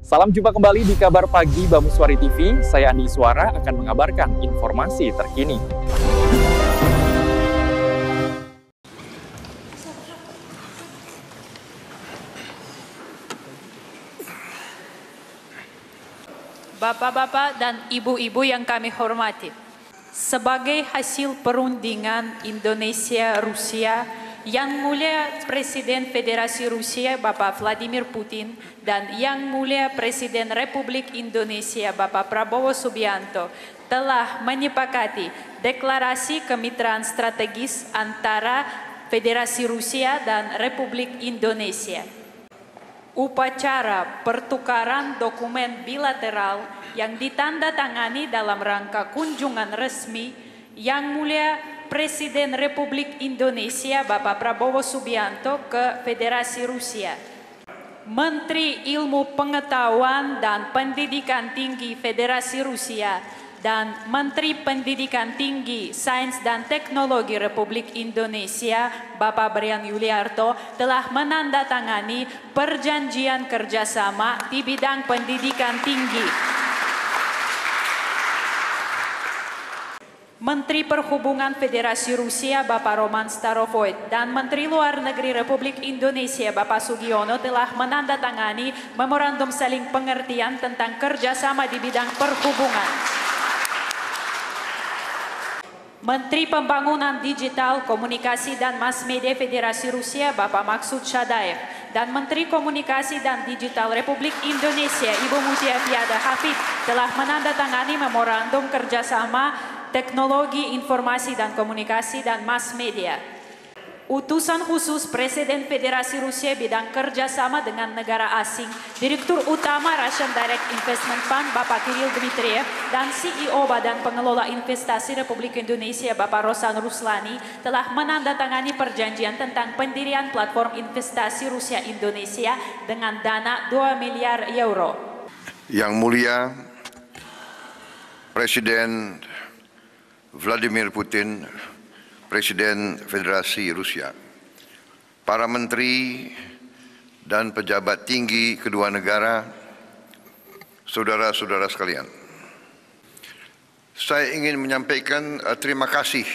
Salam jumpa kembali di Kabar Pagi Bamuswari TV. Saya Andi Suara akan mengabarkan informasi terkini. Bapak-bapak dan ibu-ibu yang kami hormati, sebagai hasil perundingan Indonesia-Rusia, Yang Mulia Presiden Federasi Rusia Bapak Vladimir Putin dan Yang Mulia Presiden Republik Indonesia Bapak Prabowo Subianto telah menyepakati deklarasi kemitraan strategis antara Federasi Rusia dan Republik Indonesia. Upacara pertukaran dokumen bilateral yang ditandatangani dalam rangka kunjungan resmi Yang Mulia Presiden Republik Indonesia Bapak Prabowo Subianto ke Federasi Rusia. Menteri Ilmu Pengetahuan dan Pendidikan Tinggi Federasi Rusia dan Menteri Pendidikan Tinggi, Sains dan Teknologi Republik Indonesia Bapak Brian Yuliarto telah menandatangani perjanjian kerjasama di bidang pendidikan tinggi. Menteri Perhubungan Federasi Rusia Bapak Roman Starovoit dan Menteri Luar Negeri Republik Indonesia Bapak Sugiono telah menandatangani memorandum saling pengertian tentang kerjasama di bidang perhubungan. Menteri Pembangunan Digital, Komunikasi dan Mass Media Federasi Rusia Bapak Maksud Shadaev dan Menteri Komunikasi dan Digital Republik Indonesia Ibu Mutia Fiada Hafid telah menandatangani memorandum kerjasama teknologi informasi dan komunikasi dan mass media. Utusan khusus Presiden Federasi Rusia bidang kerjasama dengan negara asing, Direktur Utama Russian Direct Investment Fund Bapak Kirill Dmitriev dan CEO Badan Pengelola Investasi Republik Indonesia Bapak Rosan Ruslani telah menandatangani perjanjian tentang pendirian platform investasi Rusia Indonesia dengan dana 2 miliar euro. Yang Mulia Presiden Vladimir Putin, Presiden Federasi Rusia, para menteri dan pejabat tinggi kedua negara, saudara-saudara sekalian. Saya ingin menyampaikan terima kasih,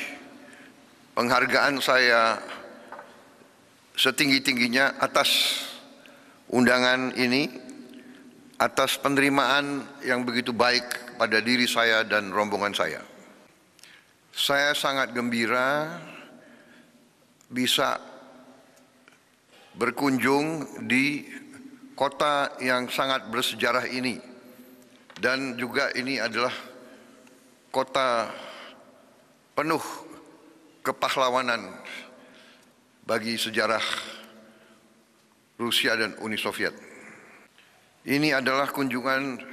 penghargaan saya setinggi-tingginya atas undangan ini, atas penerimaan yang begitu baik pada diri saya dan rombongan saya. Saya sangat gembira bisa berkunjung di kota yang sangat bersejarah ini, dan juga ini adalah kota penuh kepahlawanan bagi sejarah Rusia dan Uni Soviet. Ini adalah kunjungan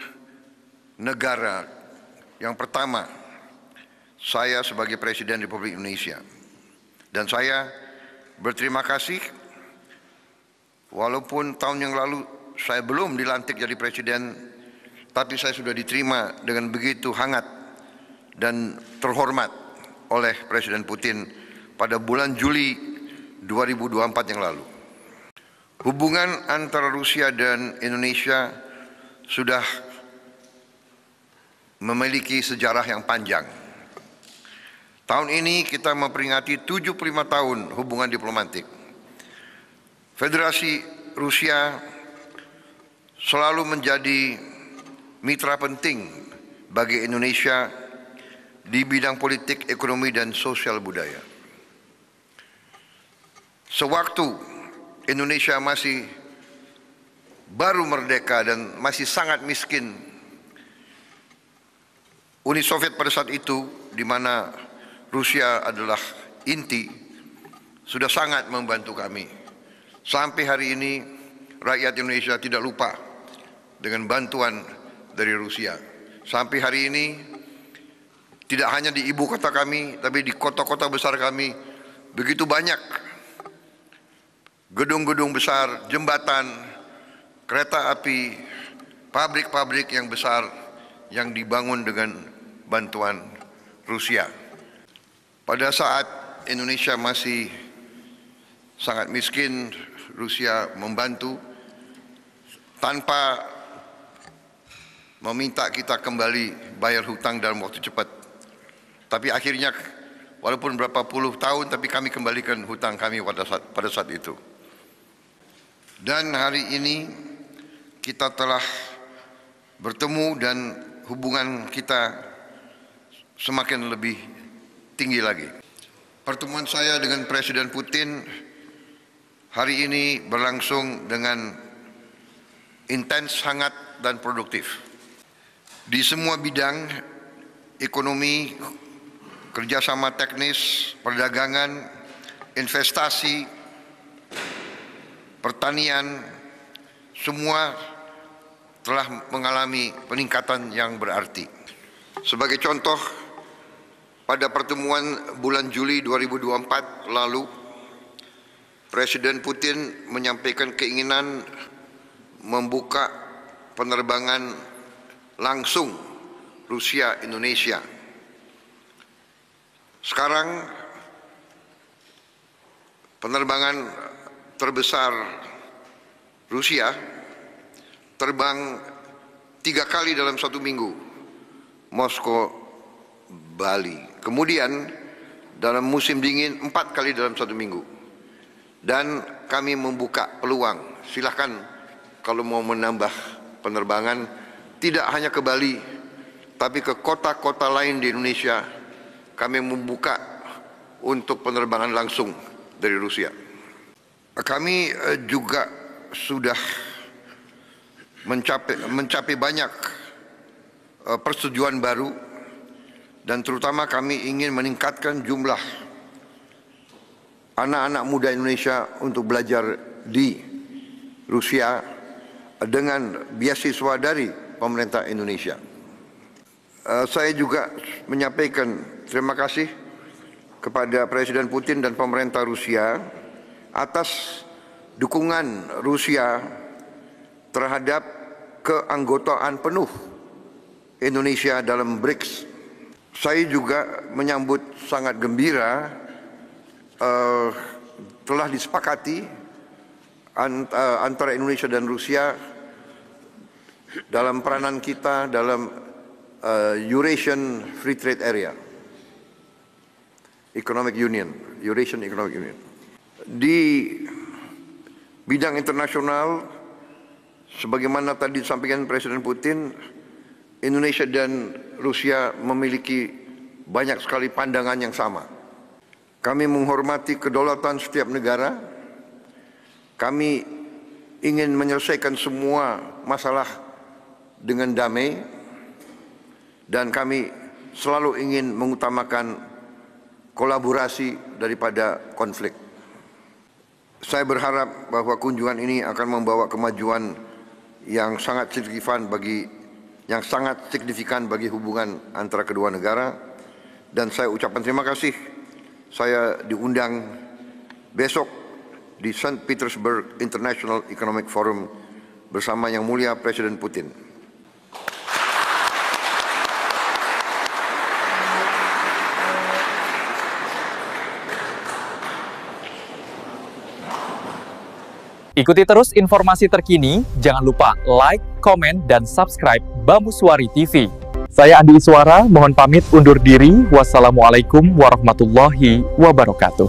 negara yang pertama saya sebagai Presiden Republik Indonesia, dan saya berterima kasih walaupun tahun yang lalu saya belum dilantik jadi Presiden, tapi saya sudah diterima dengan begitu hangat dan terhormat oleh Presiden Putin pada bulan Juli 2024 yang lalu. Hubungan antara Rusia dan Indonesia sudah memiliki sejarah yang panjang. Tahun ini kita memperingati 75 tahun hubungan diplomatik. Federasi Rusia selalu menjadi mitra penting bagi Indonesia di bidang politik, ekonomi, dan sosial budaya. Sewaktu Indonesia masih baru merdeka dan masih sangat miskin, Uni Soviet pada saat itu, di mana Rusia adalah inti, sudah sangat membantu kami. Sampai hari ini rakyat Indonesia tidak lupa dengan bantuan dari Rusia. Sampai hari ini tidak hanya di ibu kota kami, tapi di kota-kota besar kami begitu banyak gedung-gedung besar, jembatan, kereta api, pabrik-pabrik yang besar yang dibangun dengan bantuan Rusia. Pada saat Indonesia masih sangat miskin, Rusia membantu tanpa meminta kita kembali bayar hutang dalam waktu cepat. Tapi akhirnya walaupun berapa puluh tahun, tapi kami kembalikan hutang kami pada saat itu. Dan hari ini kita telah bertemu dan hubungan kita semakin lebih tinggi lagi. Pertemuan saya dengan Presiden Putin hari ini berlangsung dengan intens, hangat, dan produktif. Di semua bidang, ekonomi, kerjasama teknis, perdagangan, investasi, pertanian, semua telah mengalami peningkatan yang berarti. Sebagai contoh, pada pertemuan bulan Juli 2024 lalu, Presiden Putin menyampaikan keinginan membuka penerbangan langsung Rusia-Indonesia. Sekarang penerbangan terbesar Rusia terbang 3 kali dalam 1 minggu, Moskow, Bali. Kemudian dalam musim dingin 4 kali dalam 1 minggu. Dan kami membuka peluang, silahkan kalau mau menambah penerbangan, tidak hanya ke Bali, tapi ke kota-kota lain di Indonesia, kami membuka untuk penerbangan langsung dari Rusia. Kami juga sudah mencapai banyak persetujuan baru, dan terutama kami ingin meningkatkan jumlah anak-anak muda Indonesia untuk belajar di Rusia dengan beasiswa dari pemerintah Indonesia. Saya juga menyampaikan terima kasih kepada Presiden Putin dan pemerintah Rusia atas dukungan Rusia terhadap keanggotaan penuh Indonesia dalam BRICS. Saya juga menyambut sangat gembira telah disepakati antara Indonesia dan Rusia dalam peranan kita dalam Eurasian Free Trade Area, Economic Union, Eurasian Economic Union. Di bidang internasional, sebagaimana tadi disampaikan Presiden Putin, Indonesia dan Rusia memiliki banyak sekali pandangan yang sama. Kami menghormati kedaulatan setiap negara. Kami ingin menyelesaikan semua masalah dengan damai, dan kami selalu ingin mengutamakan kolaborasi daripada konflik. Saya berharap bahwa kunjungan ini akan membawa kemajuan yang sangat signifikan bagi hubungan antara kedua negara, dan saya ucapkan terima kasih. Saya diundang besok di St. Petersburg International Economic Forum bersama Yang Mulia Presiden Putin. Ikuti terus informasi terkini, jangan lupa like, komen, dan subscribe Bamuswari TV. Saya Andi Iswara, mohon pamit undur diri. Wassalamualaikum warahmatullahi wabarakatuh.